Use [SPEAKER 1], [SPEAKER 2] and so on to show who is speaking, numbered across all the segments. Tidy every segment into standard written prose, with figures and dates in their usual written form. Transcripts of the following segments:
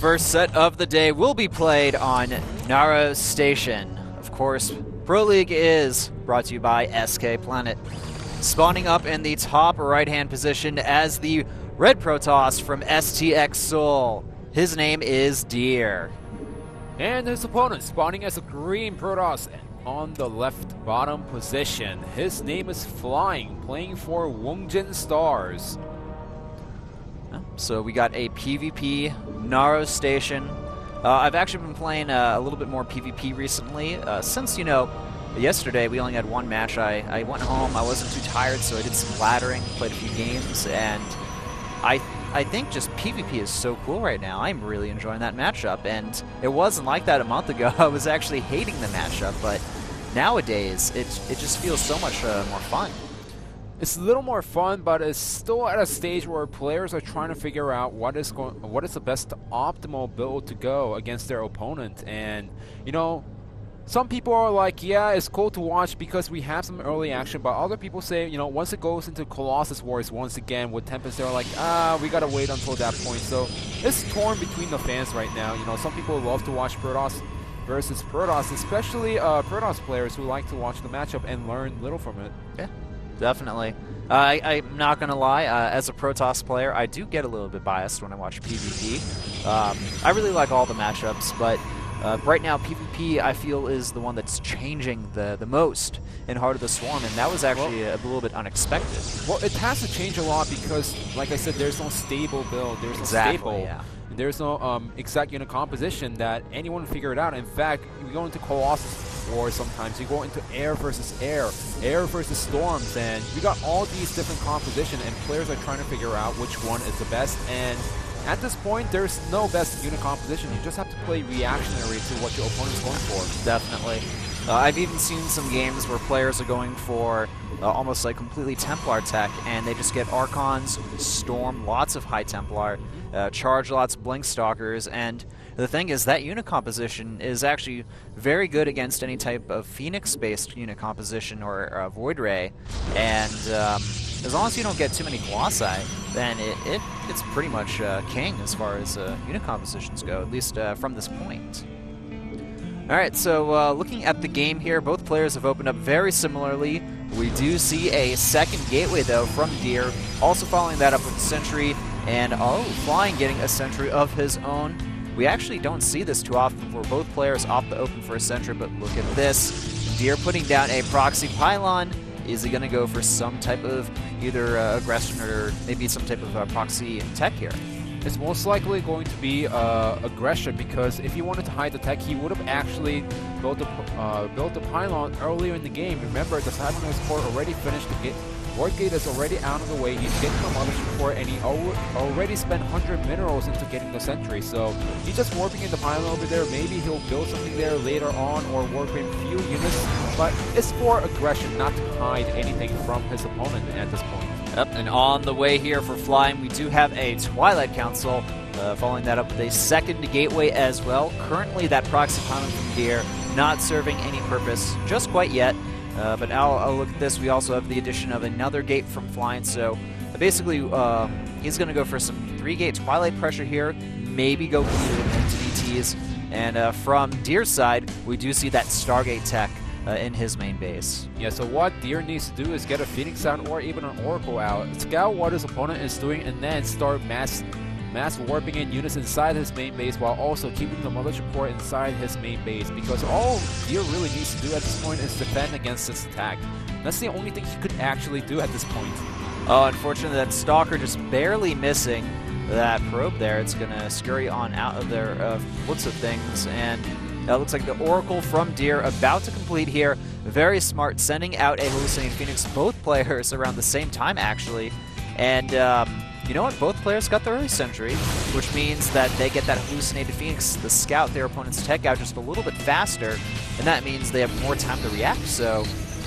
[SPEAKER 1] first set of the day will be played on Naro Station. Of course, Pro League is brought to you by SK Planet. Spawning up in the top right-hand position as the red Protoss from STX Seoul. His name is Deer.
[SPEAKER 2] And his opponent spawning as a green Protoss on the left bottom position. His name is Flying, playing for Woongjin Stars.
[SPEAKER 1] So we got a PvP Naro Station. I've actually been playing a little bit more PvP recently. Since, you know, yesterday we only had one match. I went home, I wasn't too tired, so I did some laddering, played a few games, and I think just PvP is so cool right now. I'm really enjoying that matchup, and it wasn't like that a month ago. I was actually hating the matchup, but nowadays it just feels so much more fun.
[SPEAKER 2] It's a little more fun, but it's still at a stage where players are trying to figure out what is the best optimal build to go against their opponent. And you know, some people are like, yeah, it's cool to watch because we have some early action, but other people say, you know, once it goes into Colossus Wars once again with Tempest, they're like, we gotta wait until that point. So it's torn between the fans right now. You know, some people love to watch Protoss versus Protoss, especially Protoss players who like to watch the matchup and learn little from it.
[SPEAKER 1] Yeah. Definitely. I'm not going to lie, as a Protoss player, I do get a little bit biased when I watch PvP. I really like all the matchups, but right now PvP I feel is the one that's changing the most in Heart of the Swarm, and that was actually a little bit unexpected.
[SPEAKER 2] Well, it has to change a lot because, like I said, there's no stable build, there's no staple.
[SPEAKER 1] Yeah.
[SPEAKER 2] There's no exact unit composition that anyone figured out. In fact, you go into Colossus Wars sometimes, you go into air versus air versus storms, and you got all these different composition, and players are trying to figure out which one is the best. And at this point, there's no best unit composition. You just have to play reactionary to what your opponent's going for.
[SPEAKER 1] Definitely. I've even seen some games where players are going for almost like completely Templar tech, and they just get Archons, Storm, lots of High Templar, charge lots of Blink Stalkers, and the thing is that unit composition is actually very good against any type of Phoenix-based unit composition or Void Ray, and as long as you don't get too many Colossi, then it's pretty much king as far as unit compositions go, at least from this point. Alright, so looking at the game here, both players have opened up very similarly. We do see a second gateway, though, from Deer, also following that up with Sentry, and Flying getting a Sentry of his own. We actually don't see this too often where both players opt to open for a Sentry, but look at this. Deer putting down a Proxy Pylon. Is he going to go for some type of either aggression or maybe some type of proxy tech here?
[SPEAKER 2] It's most likely going to be aggression, because if he wanted to hide the tech, he would have actually built the pylon earlier in the game. Remember, the Cybernetic core already finished the gate. Ward gate is already out of the way. He's getting the mothership core, and he already spent 100 minerals into getting the sentry. So he's just warping in the pylon over there. Maybe he'll build something there later on, or warp in few units. But it's for aggression, not to hide anything from his opponent at this point.
[SPEAKER 1] Yep, and on the way here for Flying, we do have a Twilight Council, following that up with a second gateway as well. Currently, that Proxy Pylon from Deer not serving any purpose just quite yet. But now I'll look at this. We also have the addition of another gate from Flying, so basically he's going to go for some 3-gate Twilight pressure here, maybe go into DTs. And from Deer's side, we do see that Stargate tech in his main base.
[SPEAKER 2] Yeah, so what Deer needs to do is get a Phoenix out or even an Oracle out, scout what his opponent is doing, and then start mass warping in units inside his main base while also keeping the mothership core inside his main base, because all Deer really needs to do at this point is defend against this attack. That's the only thing he could actually do at this point.
[SPEAKER 1] Oh, unfortunately, that Stalker just barely missing that probe there. It's going to scurry on out of their looks of things, and it looks like the Oracle from Deer about to complete here. Very smart, sending out a Hallucinating Phoenix, both players around the same time, actually. And you know what? Both players got their early Sentry, which means that they get that Hallucinated Phoenix, the scout their opponent's tech out just a little bit faster, and that means they have more time to react. So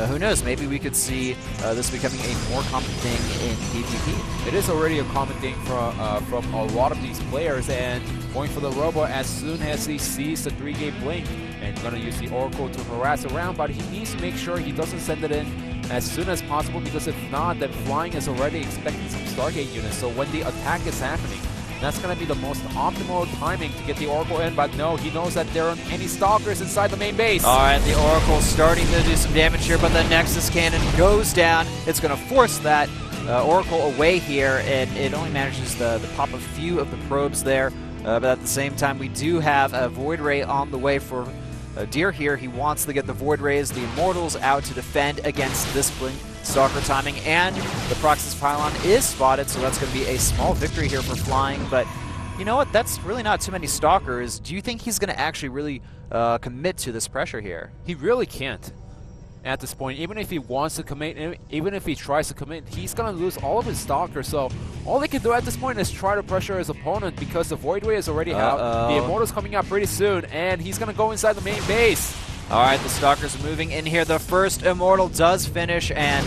[SPEAKER 1] who knows? Maybe we could see this becoming a more common thing in PvP.
[SPEAKER 2] It is already a common thing from a lot of these players, and going for the Robo as soon as he sees the 3-gate blink, and going to use the Oracle to harass around, but he needs to make sure he doesn't send it in as soon as possible, because if not, then Flying is already expecting some Stargate units. So when the attack is happening, That's going to be the most optimal timing to get the Oracle in, but no, he knows that there aren't any Stalkers inside the main base.
[SPEAKER 1] All right, the Oracle starting to do some damage here, but the Nexus Cannon goes down. It's going to force that Oracle away here, and it only manages to pop a few of the probes there. But at the same time, we do have a Void Ray on the way for Deer here. He wants to get the Void Rays, the Immortals out to defend against this Blink Stalker timing, and the Proxys Pylon is spotted, so that's going to be a small victory here for Flying. But you know what? That's really not too many Stalkers. Do you think he's going to actually really commit to this pressure here?
[SPEAKER 2] He really can't at this point. Even if he wants to commit, even if he tries to commit, he's going to lose all of his Stalkers. So all they can do at this point is try to pressure his opponent because the Void Ray is already out. The Immortal's coming out pretty soon, and he's going to go inside the main base.
[SPEAKER 1] All right, the Stalkers are moving in here. The first Immortal does finish, and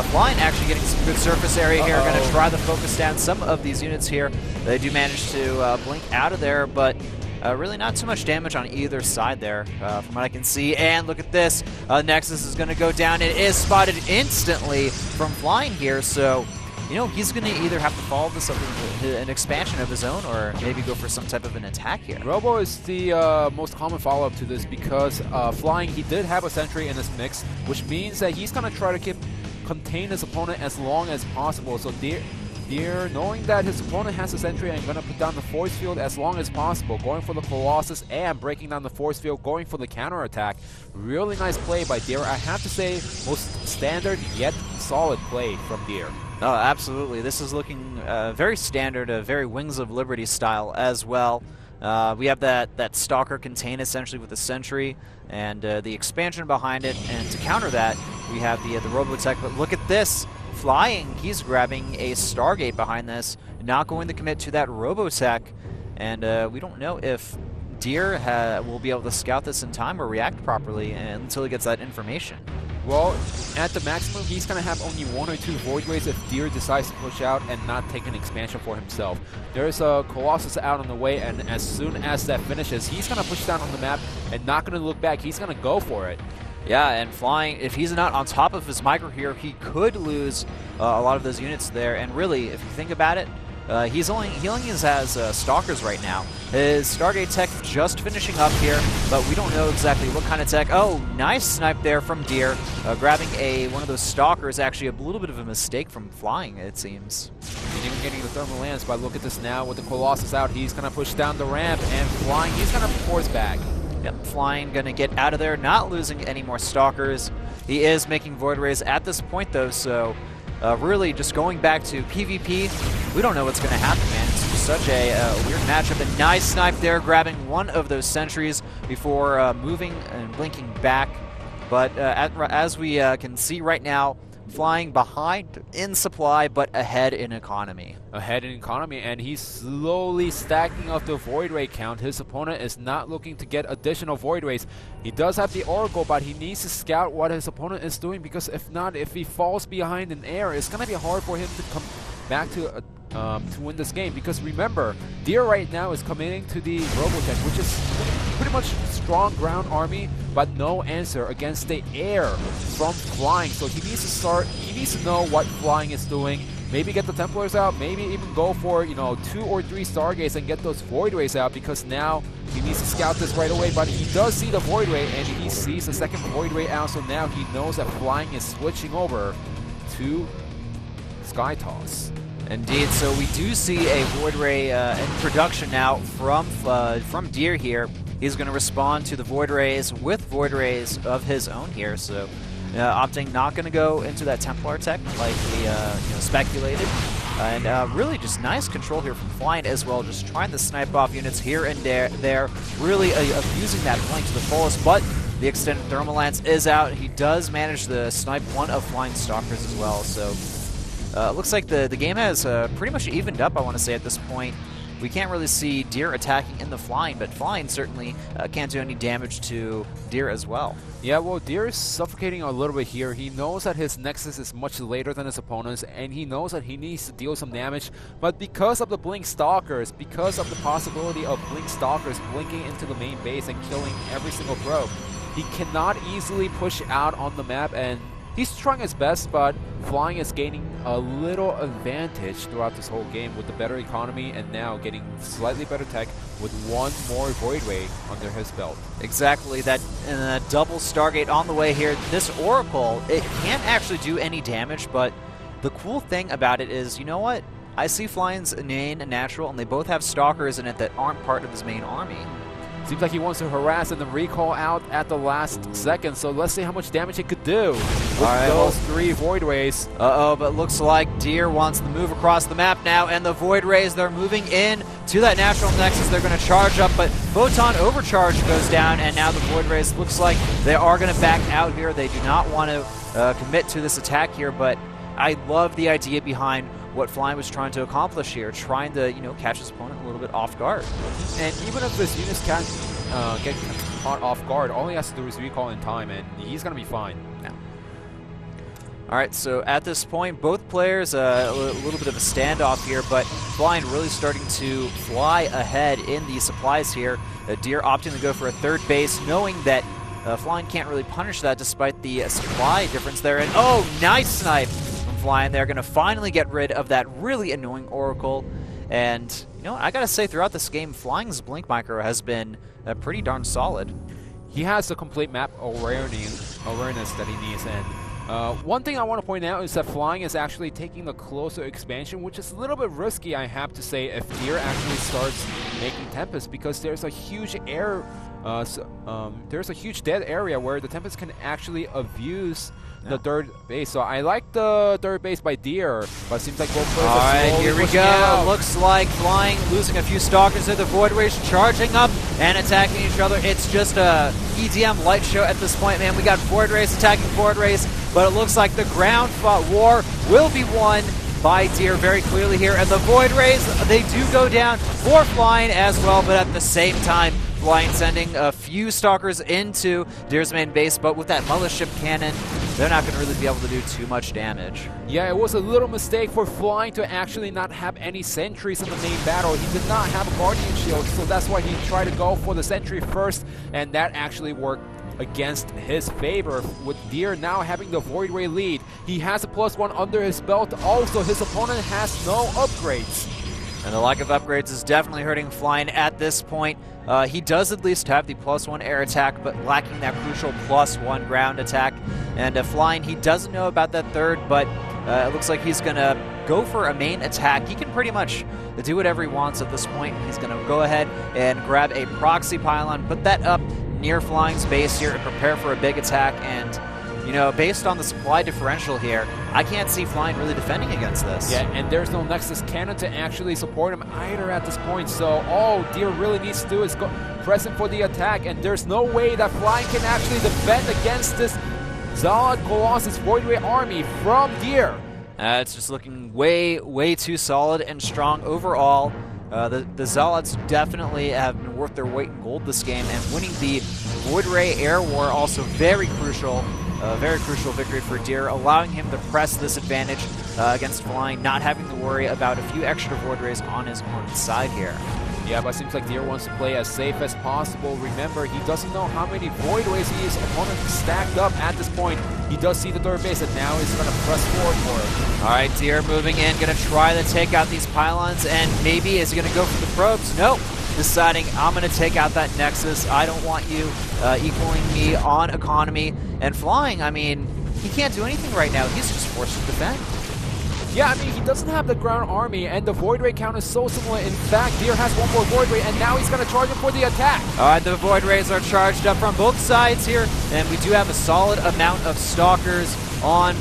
[SPEAKER 1] Flying actually getting some good surface area here. Going to try to focus down some of these units here. They do manage to blink out of there, but really not too much damage on either side there, from what I can see. And look at this. Nexus is going to go down. It is spotted instantly from Flying here, so you know, he's going to either have to follow this up with an expansion of his own or maybe go for some type of an attack here.
[SPEAKER 2] Robo is the most common follow-up to this because Flying, he did have a sentry in this mix, which means that he's going to try to contain his opponent as long as possible. So Deer, knowing that his opponent has a sentry and going to put down the force field as long as possible, going for the Colossus and breaking down the force field, going for the counterattack. Really nice play by Deer. I have to say, most standard yet solid play from Deer.
[SPEAKER 1] Oh, absolutely. This is looking very standard, very Wings of Liberty style as well. We have that Stalker contain essentially with the Sentry and the expansion behind it, and to counter that, we have the Robotech. But look at this. Flying, he's grabbing a Stargate behind this, not going to commit to that Robotech, and we don't know if Deer will be able to scout this in time or react properly until he gets that information.
[SPEAKER 2] Well, at the maximum, he's going to have only 1 or 2 Void Rays if Deer decides to push out and not take an expansion for himself. There's a Colossus out on the way, and as soon as that finishes, he's going to push down on the map and not going to look back. He's going to go for it.
[SPEAKER 1] Yeah, and Flying, if he's not on top of his micro here, he could lose a lot of those units there. And really, if you think about it, he only has Stalkers right now. His Stargate tech just finishing up here, but we don't know exactly what kind of tech. Oh, nice snipe there from Deer. Grabbing one of those Stalkers, actually a little bit of a mistake from Flying, it seems.
[SPEAKER 2] And even getting the thermal lance, but look at this now with the Colossus out. He's going to push down the ramp, and Flying, he's going to force back.
[SPEAKER 1] Yep, Flying going to get out of there, not losing any more Stalkers. He is making Void Rays at this point, though, so really just going back to PvP, we don't know what's going to happen, man. It's just such a weird matchup. A nice snipe there, grabbing one of those sentries before moving and blinking back. But as we can see right now, Flying behind in supply, but ahead in economy.
[SPEAKER 2] Ahead in economy, and he's slowly stacking up the Void Ray count. His opponent is not looking to get additional Void Rays. He does have the Oracle, but he needs to scout what his opponent is doing, because if not, if he falls behind in air, it's going to be hard for him to come back to win this game. Because remember, Deer right now is committing to the Robotech, which is pretty much strong ground army, but no answer against the air from Flying. So he needs to know what Flying is doing. Maybe get the Templars out, maybe even go for, 2 or 3 Stargates and get those Void Rays out, because now he needs to scout this right away. But he does see the Void Ray, and he sees the second Void Ray out, so now he knows that Flying is switching over to Sky Toss.
[SPEAKER 1] Indeed, so we do see a Void Ray in production now from Deer here. He's going to respond to the Void Rays with Void Rays of his own here, so opting not going to go into that Templar tech like we speculated. And really just nice control here from Flying as well, just trying to snipe off units here and there, really abusing that flank to the fullest, but the extended thermal lance is out. He does manage to snipe one of Flying Stalkers as well, so looks like the game has pretty much evened up, I want to say, at this point. We can't really see Deer attacking in the Flying, but Flying certainly can't do any damage to Deer as well.
[SPEAKER 2] Yeah, well, Deer is suffocating a little bit here. He knows that his Nexus is much later than his opponent's, and he knows that he needs to deal some damage. But because of the Blink Stalkers, because of the possibility of Blink Stalkers blinking into the main base and killing every single probe, he cannot easily push out on the map, and He's trying his best, but Flying is gaining a little advantage throughout this whole game with the better economy and now getting slightly better tech with one more Void Ray under his belt.
[SPEAKER 1] Exactly, that double Stargate on the way here. This Oracle, it can't actually do any damage, but the cool thing about it is, you know what? I see Flying's main and natural, and they both have Stalkers in it that aren't part of his main army.
[SPEAKER 2] Seems like he wants to harass and then recall out at the last second, so let's see how much damage it could do with those 3 Void Rays.
[SPEAKER 1] Uh-oh, but looks like Deer wants to move across the map now, and the Void Rays, they're moving in to that natural nexus. They're going to charge up, but Photon Overcharge goes down, and now the Void Rays looks like they are going to back out here. They do not want to commit to this attack here, but I love the idea behind what Flying was trying to accomplish here, trying to, you know, catch his opponent a little bit off guard.
[SPEAKER 2] And even if this unit's can't get caught off guard, all he has to do is recall in time, and he's going to be fine.
[SPEAKER 1] Yeah. All right, so at this point, both players a little bit of a standoff here, but Flying really starting to fly ahead in the supplies here. Deer opting to go for a 3rd base, knowing that Flying can't really punish that despite the supply difference there. And oh, nice snipe from Flying. They're going to finally get rid of that really annoying Oracle. And, you know, I got to say, throughout this game, Flying's Blink Micro has been pretty darn solid.
[SPEAKER 2] He has the complete map awareness that he needs. And one thing I want to point out is that Flying is actually taking a closer expansion, which is a little bit risky, I have to say, if Deer actually starts making Tempest, because there's a huge there's a huge dead area where the Tempest can actually abuse the 3rd base. So I like the 3rd base by Deer, but it seems like both players are slowly
[SPEAKER 1] here we
[SPEAKER 2] pushing
[SPEAKER 1] go.
[SPEAKER 2] out.
[SPEAKER 1] Looks like Flying losing a few Stalkers there. The Void Rays charging up and attacking each other. It's just a EDM light show at this point, man. We got Void Rays attacking Void Rays, but it looks like the ground war will be won by Deer very clearly here. And the Void Rays, they do go down for Flying as well, but at the same time, Flying sending a few Stalkers into Deer's main base, but with that Mothership Cannon, they're not going to really be able to do too much damage.
[SPEAKER 2] Yeah, it was a little mistake for Flying to actually not have any sentries in the main battle. He did not have a Guardian Shield, so that's why he tried to go for the sentry first, and that actually worked against his favor, with Deer now having the Void Ray lead. He has a +1 under his belt. Also, his opponent has no upgrades.
[SPEAKER 1] And the lack of upgrades is definitely hurting Flying at this point. He does at least have the +1 air attack, but lacking that crucial +1 ground attack. And Flying, he doesn't know about that 3rd, but it looks like he's going to go for a main attack. He can pretty much do whatever he wants at this point. He's going to go ahead and grab a proxy pylon, put that up near Flying's base here and prepare for a big attack. And, you know, based on the supply differential here, I can't see Flying really defending against this.
[SPEAKER 2] Yeah, and there's no Nexus Cannon to actually support him either at this point, so all Deer really needs to do is go press him for the attack, and there's no way that Flying can actually defend against this Zalad Colossus Void Ray army from Deer.
[SPEAKER 1] It's just looking way too solid and strong overall. The Zalots definitely have been worth their weight in gold this game, and winning the Void Ray Air War also very crucial victory for Deer, allowing him to press this advantage against Flying, not having to worry about a few extra Void Rays on his opponent's side here.
[SPEAKER 2] Yeah, but it seems like Deer wants to play as safe as possible. Remember, he doesn't know how many Void Rays his opponent stacked up at this point. He does see the 3rd base, and now he's going to press forward for it.
[SPEAKER 1] All right, Deer moving in, going to try to take out these pylons, and maybe is he going to go for the probes? Nope. Deciding, I'm going to take out that Nexus. I don't want you equaling me on economy. And Flying, I mean, he can't do anything right now. He's just forced to defend.
[SPEAKER 2] Yeah, I mean, he doesn't have the ground army, and the Void Ray count is so similar. In fact, Deer has one more Void Ray, and now he's going to charge him for the attack.
[SPEAKER 1] All right, the Void Rays are charged up from both sides here, and we do have a solid amount of Stalkers on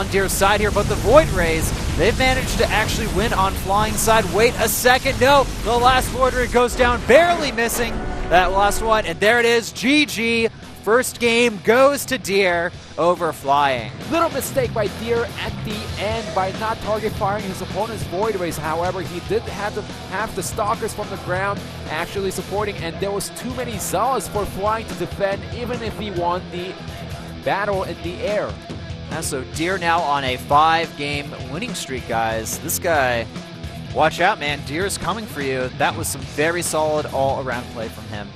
[SPEAKER 1] Deer's side here, but the Void Rays, they've managed to actually win on Flying's side. Wait a second, no, the last Void Ray goes down, barely missing that last one, and there it is, GG. First game goes to Deer over Flying.
[SPEAKER 2] Little mistake by Deer at the end by not target firing his opponent's Void Rays. However, he did have the Stalkers from the ground actually supporting, and there was too many Zalas for Flying to defend, even if he won the battle in the air.
[SPEAKER 1] So Deer now on a 5-game winning streak, guys. This guy, watch out, man. Deer's coming for you. That was some very solid all-around play from him.